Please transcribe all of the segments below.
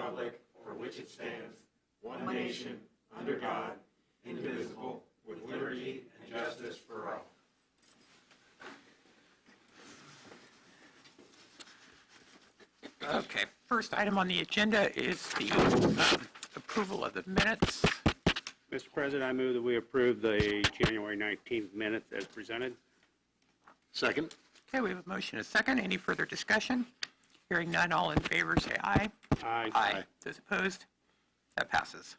republic for which it stands, one nation, under God, indivisible, with liberty and justice for all. Okay, first item on the agenda is the approval of the minutes. Mr. President, I move that we approve the January 19th minutes as presented. Second. Okay, we have a motion and a second. Any further discussion? Hearing none, all in favor say aye. Aye. Aye. Those opposed? That passes.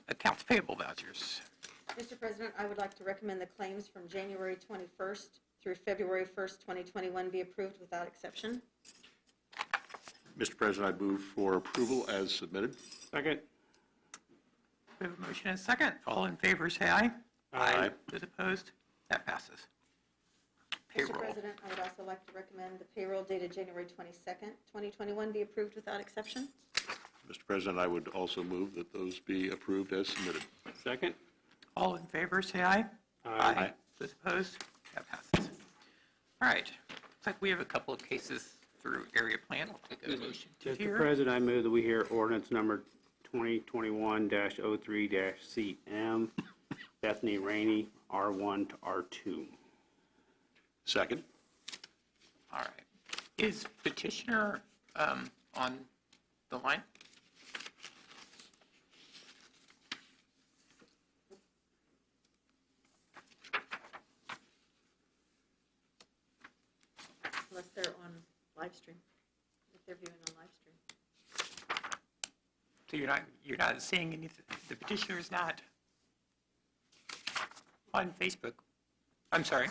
Accounts payable vouchers. Mr. President, I would like to recommend the claims from January 21st through February 1st, 2021 be approved without exception. Mr. President, I move for approval as submitted. Second. We have a motion and a second. All in favor say aye. Aye. Those opposed? That passes. Mr. Payroll. President, I would also like to recommend the payroll dated January 22nd, 2021 be approved without exception. Mr. President, I would also move that those be approved as submitted. Second. All in favor say aye. Aye. Those opposed? That passes. All right. Looks like we have a couple of cases through area plan. We'll take a motion to Mr. hear. President, I move that we hear ordinance number 2021-03-CM, Bethany Rainey, R1 to R2. Second. All right. Is petitioner on the line? Unless they're on live stream, if they're viewing on live stream. So you're not seeing anything. The petitioner is not on Facebook. I'm sorry.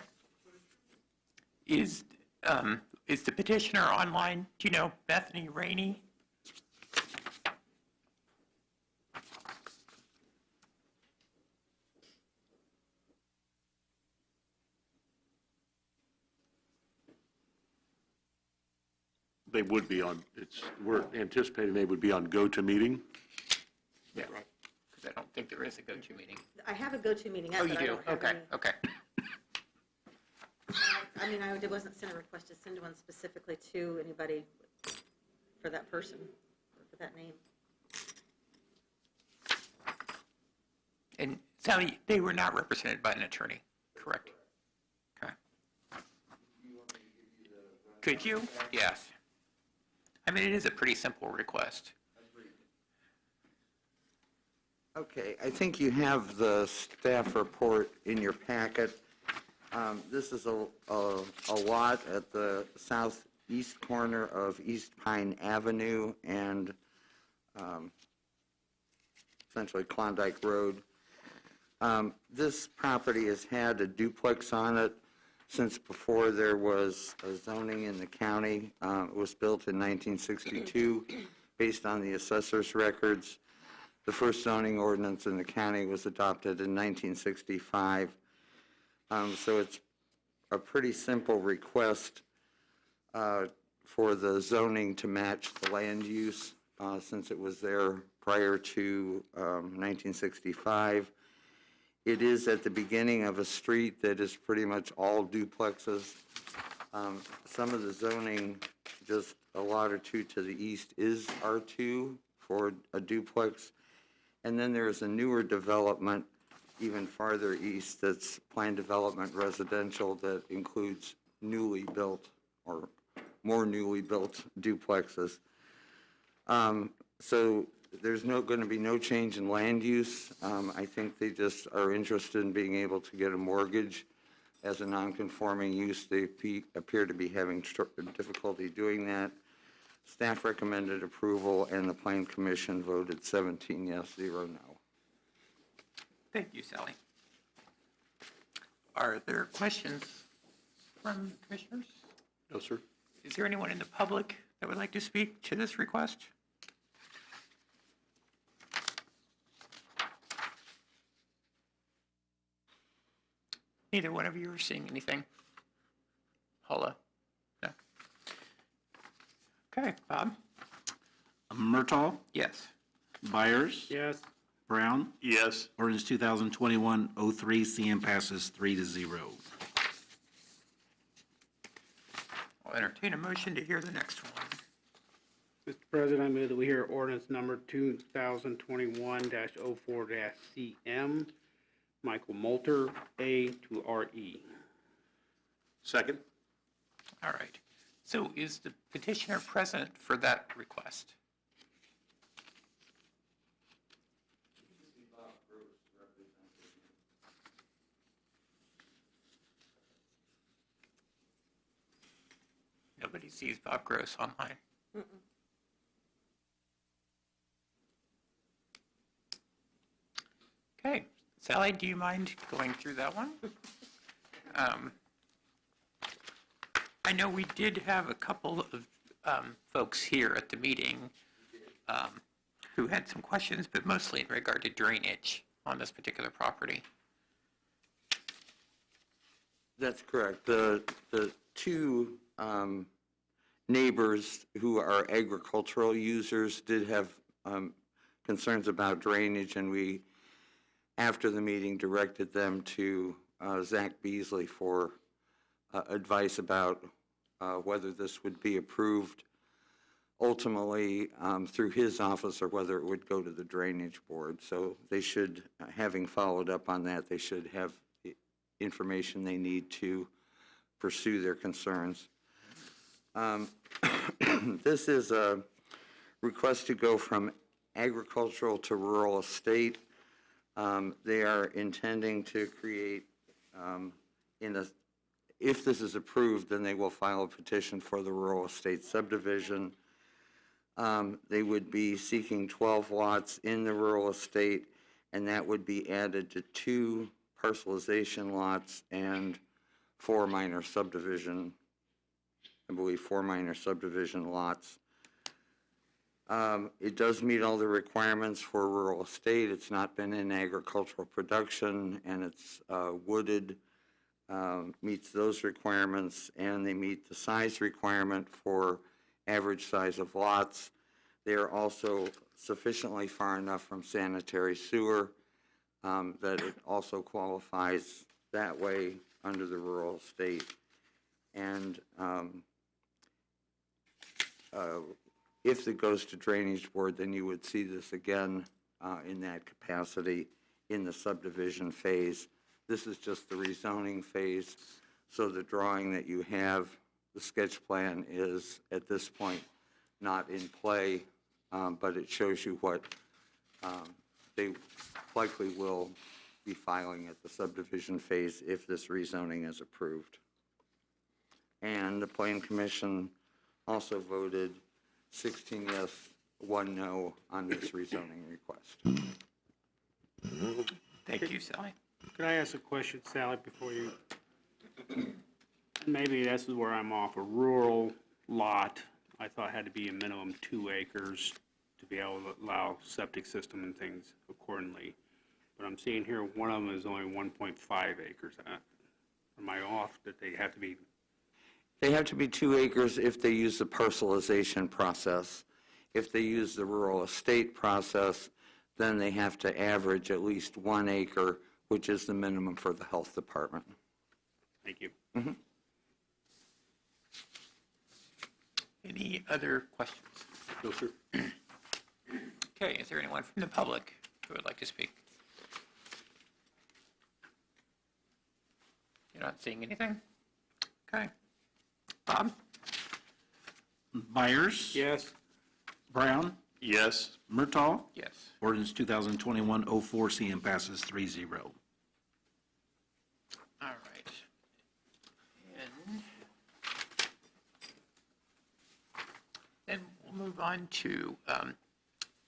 Is the petitioner online? Do you know Bethany Rainey? They would be on, we're anticipating they would be on GoToMeeting. Yeah. Because I don't think there is a go-to meeting. I have a go-to meeting app, Oh, you but I do? don't have Okay, any. okay. I mean, I wasn't sent a request to send one specifically to anybody for that person, or for that name. And Sally, they were not represented by an attorney, correct? Okay. Could you? Yes. I mean, it is a pretty simple request. Okay, I think you have the staff report in your packet. This is a lot at the southeast corner of East Pine Avenue and essentially Klondike Road. This property has had a duplex on it since before there was a zoning in the county. It was built in 1962 based on the assessor's records. The first zoning ordinance in the county was adopted in 1965. So it's a pretty simple request for the zoning to match the land use since it was there prior to 1965. It is at the beginning of a street that is pretty much all duplexes. Some of the zoning, just a lot or two to the east, is R2 for a duplex. And then there's a newer development even farther east that's planned development residential that includes newly built or more newly built duplexes. So there's going to be no change in land use. I think they just are interested in being able to get a mortgage as a non-conforming use. They appear to be having difficulty doing that. Staff recommended approval, and the Plan Commission voted 17 yes, 0 no. Thank you, Sally. Are there questions from commissioners? No, sir. Is there anyone in the public that would like to speak to this request? Neither one of you are seeing anything? Holla? No? Okay, Bob? Murtaugh, Yes. Byers, Yes. Brown. Yes. Ordinance 2021-03, CM passes 3-0. I'll entertain a motion to hear the next one. Mr. President, I move that we hear ordinance number 2021-04-CM, Michael Moulter, A to RE. Second? All right. So is the petitioner present for that request? Nobody sees Bob Gross online. Okay. Sally, do you mind going through that one? I know we did have a couple of folks here at the meeting who had some questions, but mostly in regard to drainage on this particular property. That's correct. The two neighbors who are agricultural users did have concerns about drainage, and we, after the meeting, directed them to Zach Beasley for advice about whether this would be approved ultimately through his office or whether it would go to the drainage board. So they should, having followed up on that, they should have the information they need to pursue their concerns. This is a request to go from agricultural to rural estate. They are intending to create, if this is approved, then they will file a petition for the rural estate subdivision. They would be seeking 12 lots in the rural estate, and that would be added to 2 parcelization lots and 4 minor subdivision, I believe 4 minor subdivision lots. It does meet all the requirements for rural estate. It's not been in agricultural production, and it's wooded, meets those requirements, and they meet the size requirement for average size of lots. They are also sufficiently far enough from sanitary sewer that it also qualifies that way under the rural estate. And if it goes to drainage board, then you would see this again in that capacity in the subdivision phase. This is just the rezoning phase, so the drawing that you have, the sketch plan, is at this point not in play, but it shows you what they likely will be filing at the subdivision phase if this rezoning is approved. And the Plan Commission also voted 16 yes, 1 no on this rezoning request. Thank you, Sally. Could I ask a question, Sally, before you? Maybe this is where I'm off. A rural lot, I thought had to be a minimum 2 acres to be able to allow septic system and things accordingly. But I'm seeing here one of them is only 1.5 acres. Am I off that they have to be? They have to be 2 acres if they use the parcelization process. If they use the rural estate process, then they have to average at least 1 acre, which is the minimum for the health department. Thank you. Mm-hmm. Any other questions? No, sir. Okay, is there anyone from the public who would like to speak? You're not seeing anything? Okay. Bob? Byers? Yes. Brown? Yes. Murtaugh? Yes. Ordinance 2021-04-CM passes 3-0. All right. And then we'll move on to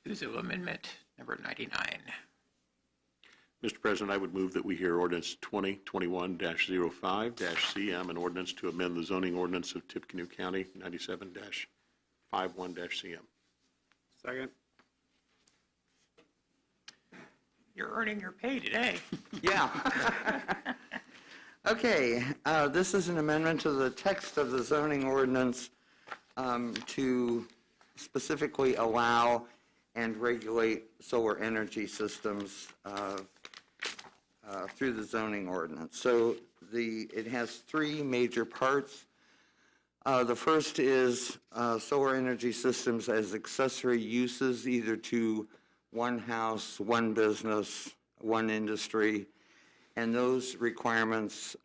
Uzo Amendment number 99. Mr. President, I would move that we hear ordinance 2021-05-CM, an ordinance to amend the zoning ordinance of Tippecanoe County, 97-51-CM. Second. You're earning your pay today. Yeah. Okay, this is an amendment to the text of the zoning ordinance to specifically allow and regulate solar energy systems through the zoning ordinance. So it has 3 major parts. The first is solar energy systems as accessory uses, either to one house, one business, one industry, and those requirements,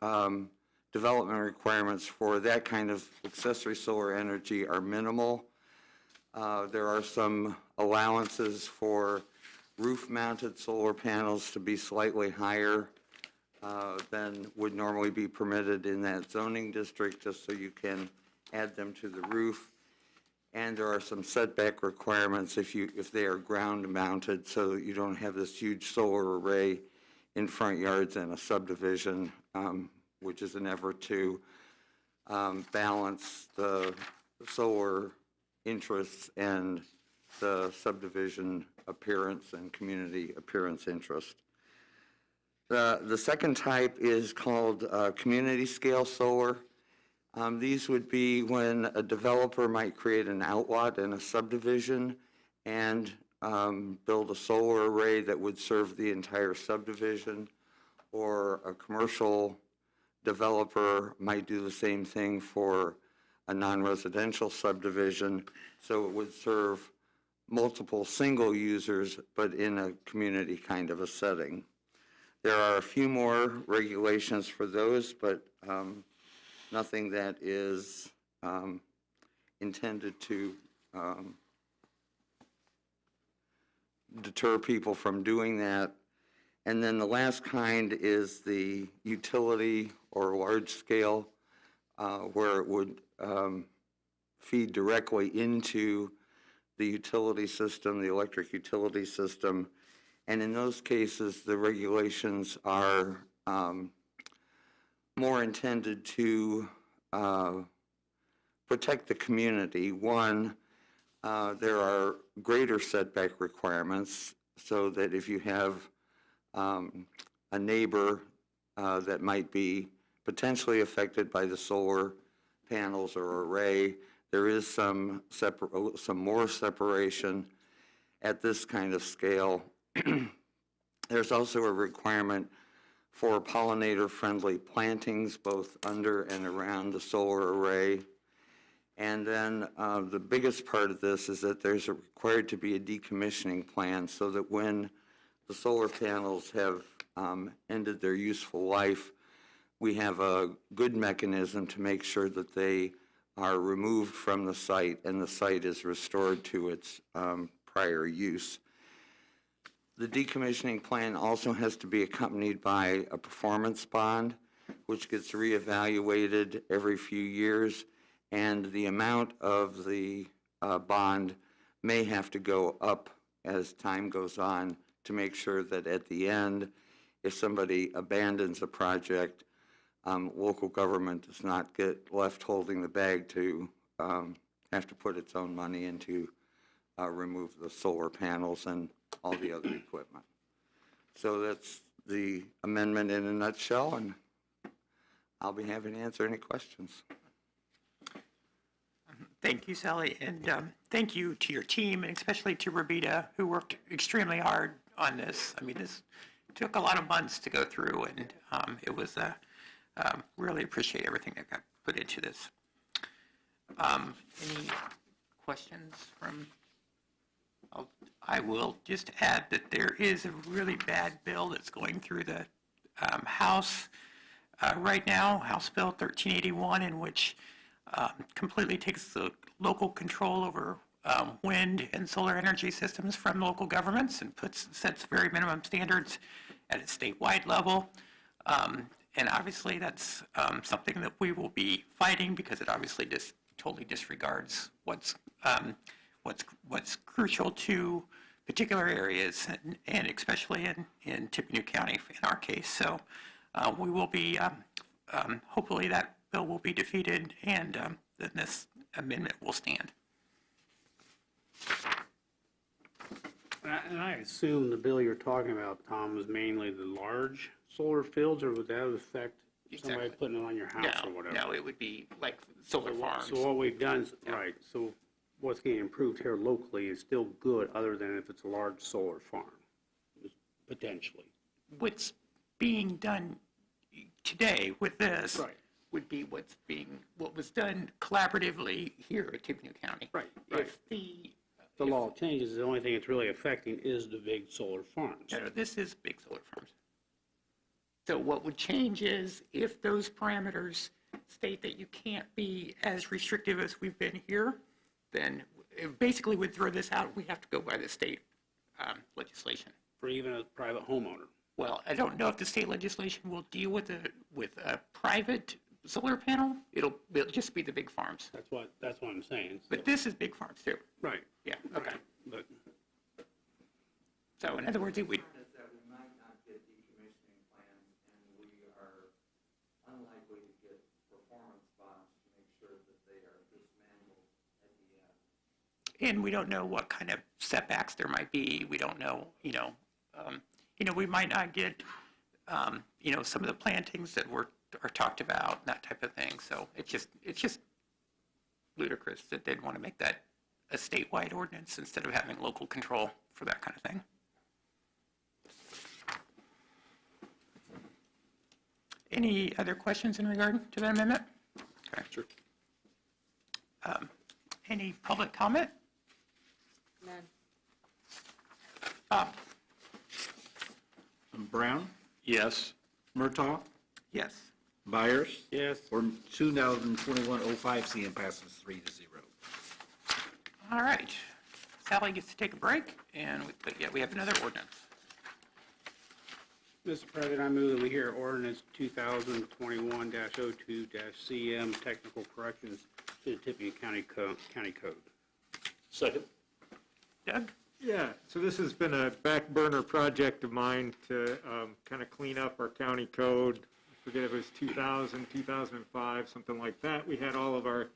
development requirements for that kind of accessory solar energy are minimal. There are some allowances for roof-mounted solar panels to be slightly higher than would normally be permitted in that zoning district, just so you can add them to the roof. And there are some setback requirements if they are ground-mounted, so that you don't have this huge solar array in front yards and a subdivision, which is an effort to balance the solar interests and the subdivision appearance and community appearance interest. The second type is called community scale solar. These would be when a developer might create an outlot in a subdivision and build a solar array that would serve the entire subdivision, or a commercial developer might do the same thing for a non-residential subdivision, so it would serve multiple single users, but in a community kind of a setting. There are a few more regulations for those, but nothing that is intended to deter people from doing that. And then the last kind is the utility or large scale, where it would feed directly into the utility system, the electric utility system. And in those cases, the regulations are more intended to protect the community. One, there are greater setback requirements, so that if you have a neighbor that might be potentially affected by the solar panels or array, there is some more separation at this kind of scale. There's also a requirement for pollinator-friendly plantings, both under and around the solar array. And then the biggest part of this is that there's required to be a decommissioning plan, so that when the solar panels have ended their useful life, we have a good mechanism to make sure that they are removed from the site and the site is restored to its prior use. The decommissioning plan also has to be accompanied by a performance bond, which gets reevaluated every few years, and the amount of the bond may have to go up as time goes on to make sure that at the end, if somebody abandons a project, local government does not get left holding the bag to have to put its own money in to remove the solar panels and all the other equipment. So that's the amendment in a nutshell, and I'll be happy to answer any questions. Thank you, Sally, and thank you to your team, and especially to Robita, who worked extremely hard on this. I mean, this took a lot of months to go through, and it was really appreciate everything that got put into this. Any questions from? I will just add that there is a really bad bill that's going through the House right now, House Bill 1381, in which completely takes the local control over wind and solar energy systems from local governments and sets very minimum standards at a statewide level. And obviously that's something that we will be fighting, because it obviously just totally disregards what's crucial to particular areas, and especially in Tippecanoe County in our case. So we will be, hopefully that bill will be defeated, and then this amendment will stand. And I assume the bill you're talking about, Tom, was mainly the large solar fields, or would that affect somebody putting it on your house or whatever? No, it would be like solar farms. So what we've done is, right, so what's getting improved here locally is still good, other than if it's a large solar farm, potentially. What's being done today with this Right. would be what was done collaboratively here at Tippecanoe County. Right. If The law changes, the only thing it's really affecting is the big solar farms. no, this is big solar farms. So what would change is if those parameters state that you can't be as restrictive as we've been here, then it basically would throw this out. We have to go by the state legislation. For even a private homeowner. Well, I don't know if the state legislation will deal with a private solar panel. It'll just be the big farms. That's what I'm saying. But this is big farms too. Right. Yeah, okay. But So in other words, it would, Is that we might not get decommissioning plans, and we are unlikely to get performance bonds to make sure that they are dismantled at the end. and we don't know what kind of setbacks there might be. We don't know, we might not get, some of the plantings that are talked about, that type of thing. So it's just ludicrous that they'd want to make that a statewide ordinance instead of having local control for that kind of thing. Any other questions in regard to that amendment? Okay. Sure. Any public comment? None. Bob? Brown, Yes. Murtaugh, Yes. Byers. yes, Or 2021-05 CM passes 3-0. All right. Sally gets to take a break, but yeah, we have another ordinance. Mr. President, I move that we hear ordinance 2021-02-CM, technical corrections to the Tippecanoe County Code. Second. Doug? Yeah, so this has been a back burner project of mine to kind of clean up our county code. I forget if it was 2000, 2005, something like that. We had all of our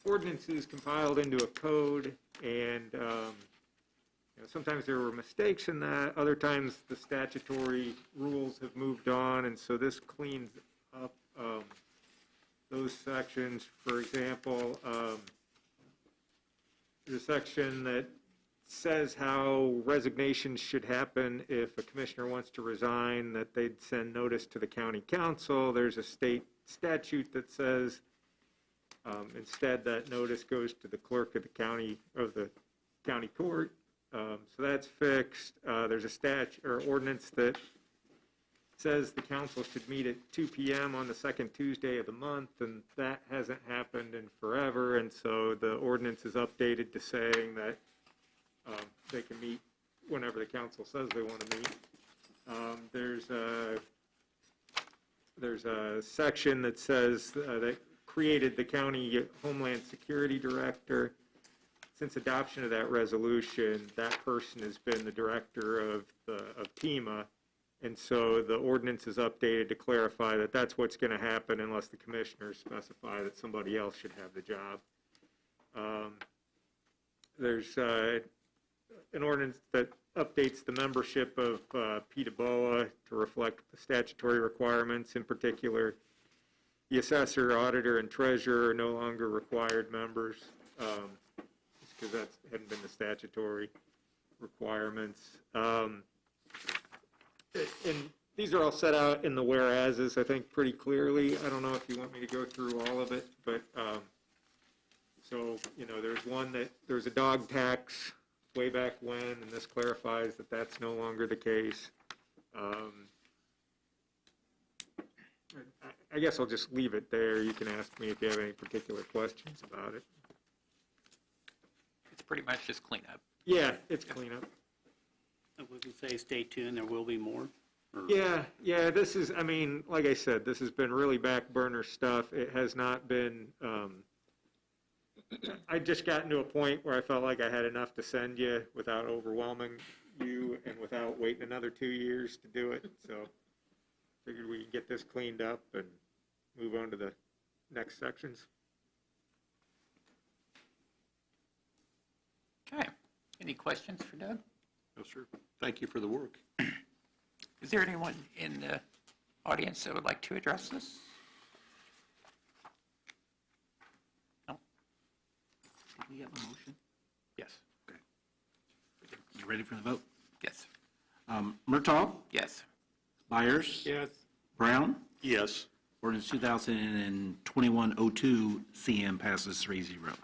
ordinances compiled into a code, and sometimes there were mistakes in that. Other times the statutory rules have moved on, and so this cleans up those sections. For example, there's a section that says how resignations should happen if a commissioner wants to resign, that they'd send notice to the county council. There's a state statute that says instead that notice goes to the clerk of the county court. So that's fixed. There's a ordinance that says the council should meet at 2 p.m. on the second Tuesday of the month, and that hasn't happened in forever, and so the ordinance is updated to saying that they can meet whenever the council says they want to meet. There's a section that says that created the county Homeland Security Director. Since adoption of that resolution, that person has been the director of TEMA, and so the ordinance is updated to clarify that that's what's going to happen unless the commissioners specify that somebody else should have the job. There's an ordinance that updates the membership of PETA-BOA to reflect the statutory requirements. In particular, the assessor, auditor, and treasurer are no longer required members, because that hadn't been the statutory requirements. And these are all set out in the whereases, I think, pretty clearly. I don't know if you want me to go through all of it, but so, there's a dog tax way back when, and this clarifies that that's no longer the case. I guess I'll just leave it there. You can ask me if you have any particular questions about it. It's pretty much just cleanup. Yeah, it's cleanup. We can say stay tuned, there will be more. Yeah, this is, like I said, this has been really back burner stuff. It has not been, I just gotten to a point where I felt like I had enough to send you without overwhelming you and without waiting another 2 years to do it. So figured we could get this cleaned up and move on to the next sections. Okay. Any questions for Doug? No, sir. Thank you for the work. Is there anyone in the audience that would like to address this? No? Did we have a motion? Yes. Okay. You ready for the vote? Yes. Murtaugh, Yes. Byers. Yes. Brown, Yes. Ordinance 2021-02 CM passes 3-0.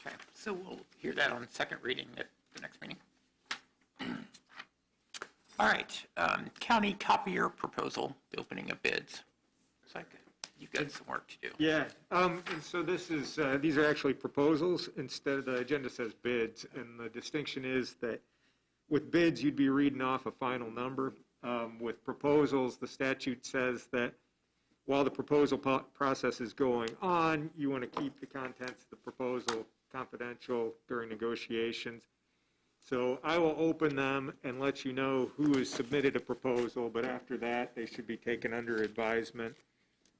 Okay, so we'll hear that on second reading at the next meeting. All right, county copier proposal, the opening of bids. Looks like you've got some work to do. Yeah, and so this is, these are actually proposals. Instead, the agenda says bids, and the distinction is that with bids, you'd be reading off a final number. With proposals, the statute says that while the proposal process is going on, you want to keep the contents of the proposal confidential during negotiations. So I will open them and let you know who has submitted a proposal, but after that, they should be taken under advisement.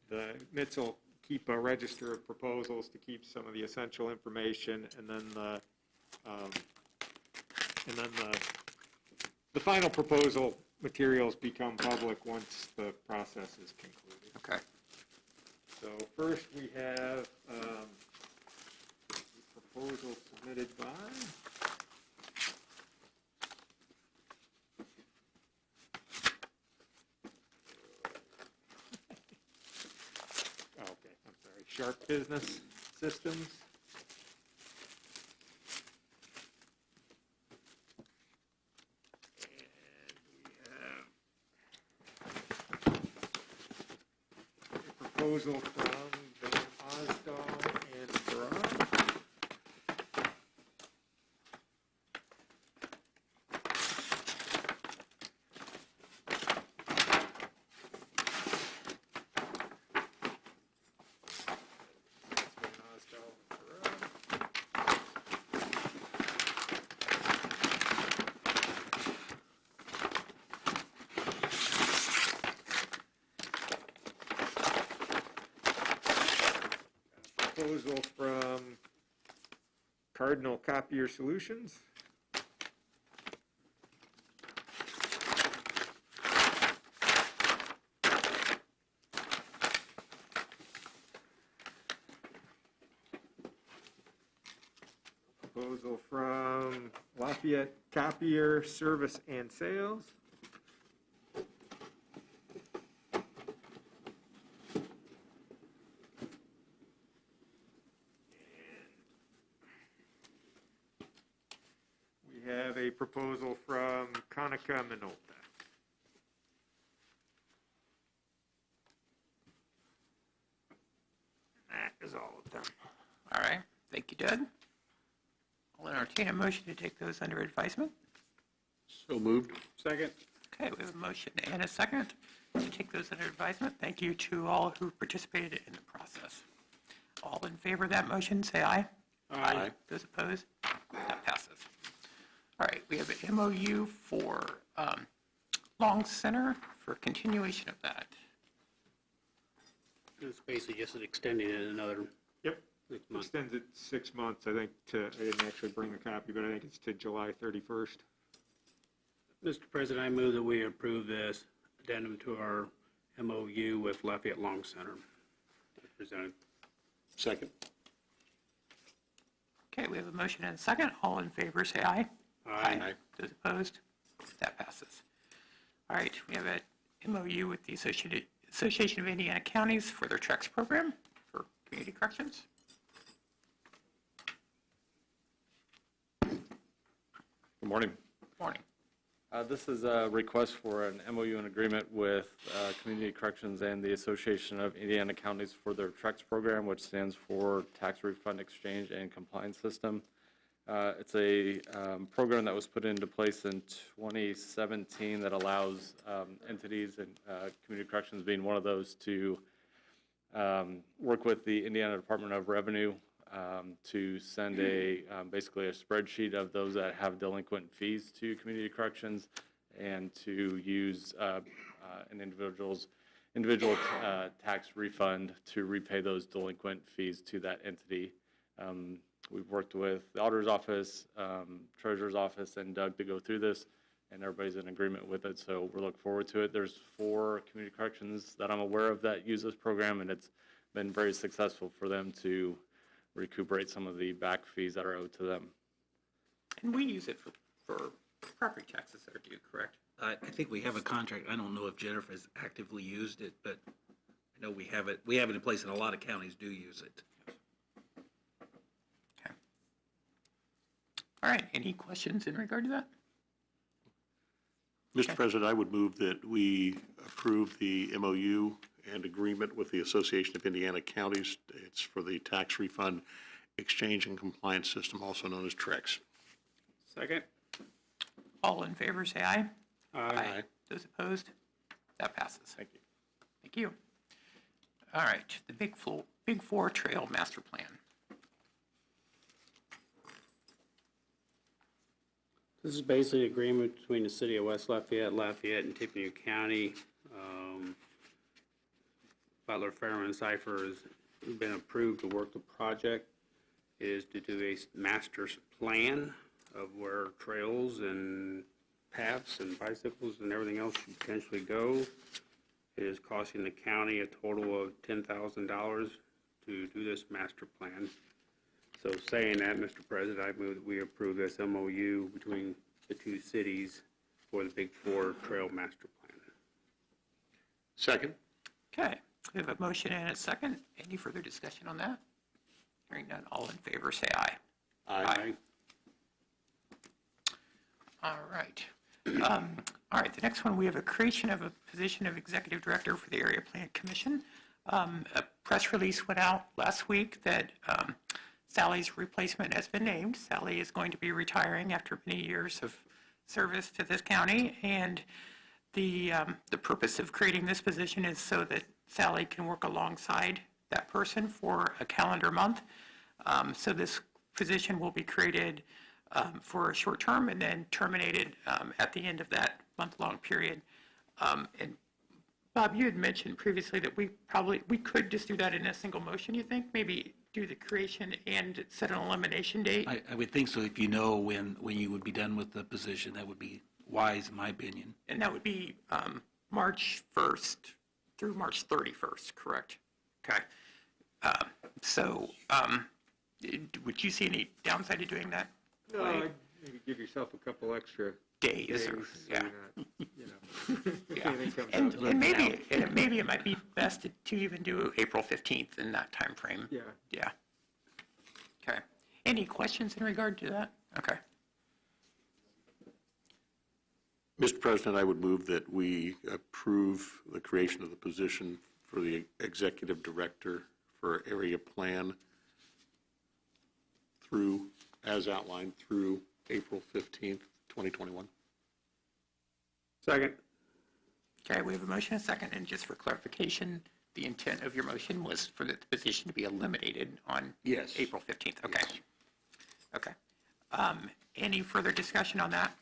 The NITS will keep a register of proposals to keep some of the essential information, and then the final proposal materials become public once the process is concluded. Okay. So first we have the proposal submitted by Sharp Business Systems. And we have a proposal from Van Osdal and Brown. Proposal from Cardinal Copier Solutions. Proposal from Lafayette Copier Service and Sales. We have a proposal from Conica Minolta. That is all of them. All right, thank you, Doug. I'll entertain a motion to take those under advisement. So moved. Second. Okay, we have a motion and a second to take those under advisement. Thank you to all who participated in the process. All in favor of that motion, say aye. Aye. Those opposed? That passes. All right, we have an MOU for Long Center for continuation of that. It's basically just extending it another Yep. 6 months. Extends it 6 months, I think, I didn't actually bring a copy, but I think it's to July 31st. Mr. President, I move that we approve this addendum to our MOU with Lafayette Long Center as presented. Second. Okay, we have a motion and a second. All in favor, say aye. Aye. Those opposed? That passes. All right, we have a MOU with the Association of Indiana Counties for their TREX program for community corrections. Good morning. Morning. This is a request for an MOU and agreement with Community Corrections and the Association of Indiana Counties for their TREX program, which stands for Tax Refund Exchange and Compliance System. It's a program that was put into place in 2017 that allows entities, and Community Corrections being one of those, to work with the Indiana Department of Revenue to send basically a spreadsheet of those that have delinquent fees to Community Corrections, and to use an individual tax refund to repay those delinquent fees to that entity. We've worked with the Auditor's Office, Treasurer's Office, and Doug to go through this, and everybody's in agreement with it, so we're looking forward to it. There's 4 community corrections that I'm aware of that use this program, and it's been very successful for them to recuperate some of the back fees that are owed to them. And we use it for property taxes that are due, correct? I think we have a contract. I don't know if Jennifer has actively used it, but I know we have it in place, and a lot of counties do use it. Okay. All right, any questions in regard to that? Mr. President, I would move that we approve the MOU and agreement with the Association of Indiana Counties. It's for the tax refund exchange and compliance system, also known as TREX. Second? All in favor, say aye. Aye. Those opposed? That passes. Thank you. Thank you. All right, the Big Four Trail Master Plan. This is basically an agreement between the city of West Lafayette, and Tippecanoe County. Butler, Fairman, Cipher has been approved to work the project. It is to do a master plan of where trails and paths and bicycles and everything else should potentially go. It is costing the county a total of $10,000 to do this master plan. So saying that, Mr. President, I move that we approve this MOU between the two cities for the Big Four Trail Master Plan. Second? Okay, we have a motion and a second. Any further discussion on that? Hearing none, all in favor, say aye. Aye. All right. All right, the next one, we have a creation of a position of Executive Director for the Area Plan Commission. A press release went out last week that Sally's replacement has been named. Sally is going to be retiring after many years of service to this county, and the purpose of creating this position is so that Sally can work alongside that person for a calendar month. So this position will be created for a short term and then terminated at the end of that month-long period. And Bob, you had mentioned previously that we could just do that in a single motion, you think? Maybe do the creation and set an elimination date? I would think so. If you know when you would be done with the position, that would be wise, in my opinion. And that would be March 1st through March 31st, correct? Okay. So would you see any downside to doing that? No, I'd maybe give yourself a couple extra Days, days, or, so yeah. you're not, Yeah. anything comes And, up. and maybe it might be best to even do April 15th in that time frame. Yeah. Yeah. Okay. Any questions in regard to that? Okay. Mr. President, I would move that we approve the creation of the position for the Executive Director for Area Plan through, as outlined, through April 15th, 2021. Second. Okay, we have a motion and a second, and just for clarification, the intent of your motion was for the position to be eliminated on Yes. April 15th. Okay. Okay. Any further discussion on that?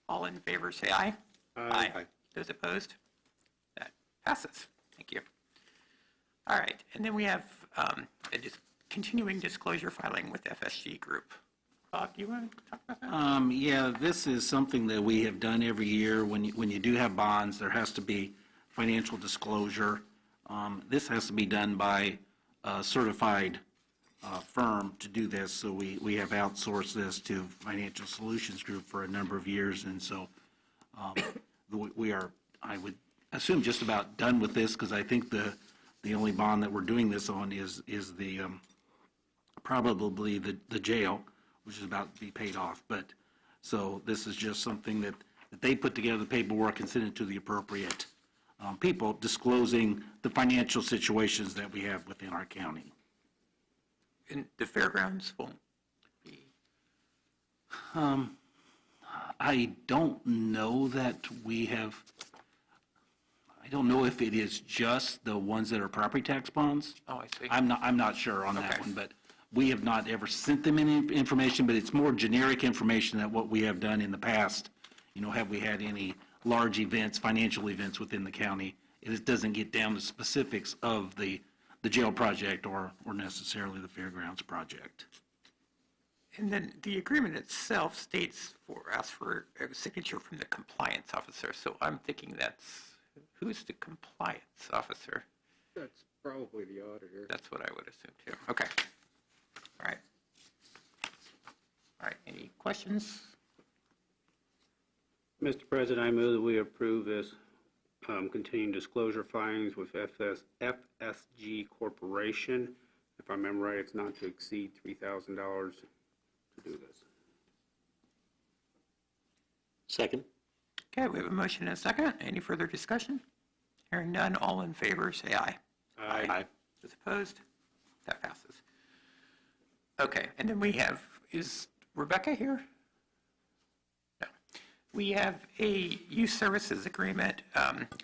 All in favor, say aye. Aye. Those opposed? That passes. Thank you. All right, and then we have a continuing disclosure filing with FSG Group. Bob, do you want to talk about that? Yeah, this is something that we have done every year. When you do have bonds, there has to be financial disclosure. This has to be done by a certified firm to do this, so we have outsourced this to Financial Solutions Group for a number of years, and so we are, I would assume, just about done with this, because I think the only bond that we're doing this on is the probably the jail, which is about to be paid off. But so this is just something that they put together the paperwork and sent it to the appropriate people, disclosing the financial situations that we have within our county. And the fairgrounds won't be. I don't know that we have. I don't know if it is just the ones that are property tax bonds. Oh, I see. I'm not sure on that Okay. one, but we have not ever sent them any information, but it's more generic information than what we have done in the past. You know, have we had any large events, financial events within the county? It doesn't get down to specifics of the jail project or necessarily the fairgrounds project. And then the agreement itself asks for a signature from the compliance officer. So I'm thinking who's the compliance officer? That's probably the auditor. That's what I would assume too. Okay. All right. All right, any questions? Mr. President, I move that we approve this continuing disclosure filings with FSG Corporation. If I remember right, it's not to exceed $3,000 to do this. Second? Okay, we have a motion and a second. Any further discussion? Hearing none, all in favor, say aye. Aye. Those opposed? That passes. Okay, and then we have, is Rebecca here? No. We have a youth services agreement.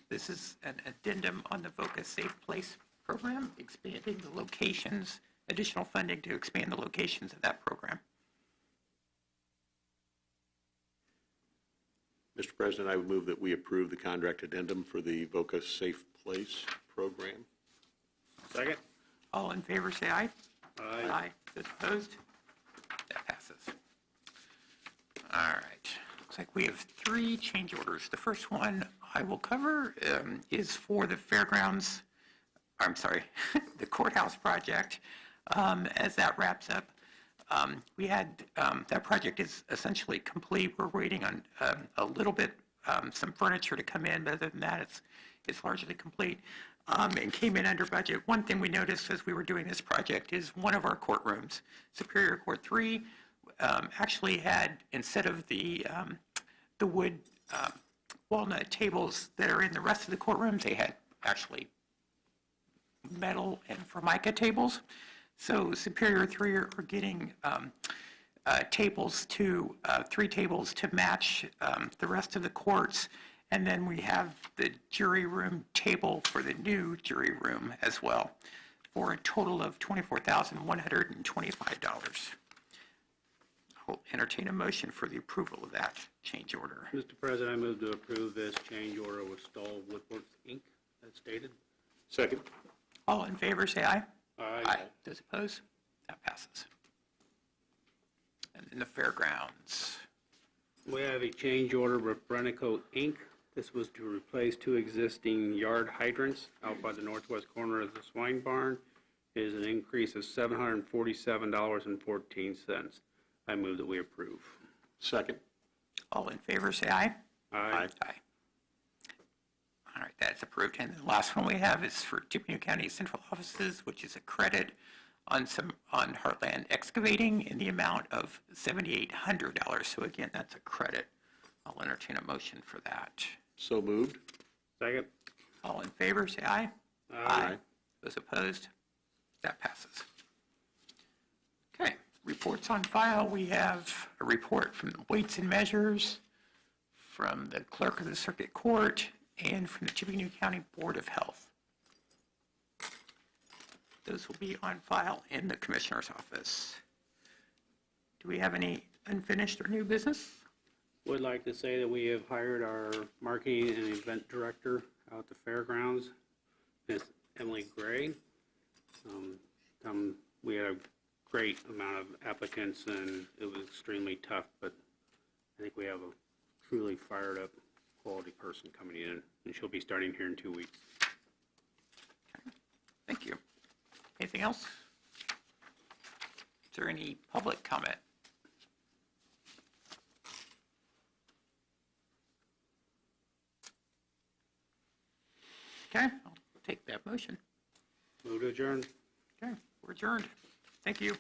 This is an addendum on the VOCA Safe Place program, expanding the locations, additional funding to expand the locations of that program. Mr. President, I would move that we approve the contract addendum for the VOCA Safe Place program. Second? All in favor, say aye. Aye. Those opposed? That passes. All right. Looks like we have 3 change orders. The first one I will cover is for the fairgrounds, the courthouse project. As that wraps up, we had, that project is essentially complete. We're waiting on a little bit, some furniture to come in, but other than that, it's largely complete. And came in under budget. One thing we noticed as we were doing this project is one of our courtrooms, Superior Court 3, actually had, instead of the wood walnut tables that are in the rest of the courtrooms, they had actually metal and formica tables. So Superior 3 are getting tables to, 3 tables to match the rest of the courts. And then we have the jury room table for the new jury room as well, for a total of $24,125. I'll entertain a motion for the approval of that change order. Mr. President, I move to approve this change order with Stahl Woodworks, Inc., as stated. Second? All in favor, say aye. Aye. Those opposed? That passes. And then the fairgrounds. We have a change order with Brenico, Inc. This was to replace 2 existing yard hydrants out by the northwest corner of the swine barn. It is an increase of $747.14. I move that we approve. Second? All in favor, say aye. Aye. Aye. All right, that's approved. And the last one we have is for Tippecanoe County Central Offices, which is a credit on Heartland Excavating in the amount of $7,800. So again, that's a credit. I'll entertain a motion for that. So moved? Second? All in favor, say aye. Aye. Those opposed? That passes. Okay, reports on file. We have a report from the Weights and Measures, from the Clerk of the Circuit Court, and from the Tippecanoe County Board of Health. Those will be on file in the Commissioner's office. Do we have any unfinished or new business? Would like to say that we have hired our marketing and event director out at the fairgrounds, Miss Emily Gray. We had a great amount of applicants, and it was extremely tough, but I think we have a truly fired up quality person coming in, and she'll be starting here in 2 weeks. Thank you. Anything else? Is there any public comment? Okay, I'll take that motion. Move to adjourn. Okay, we're adjourned. Thank you.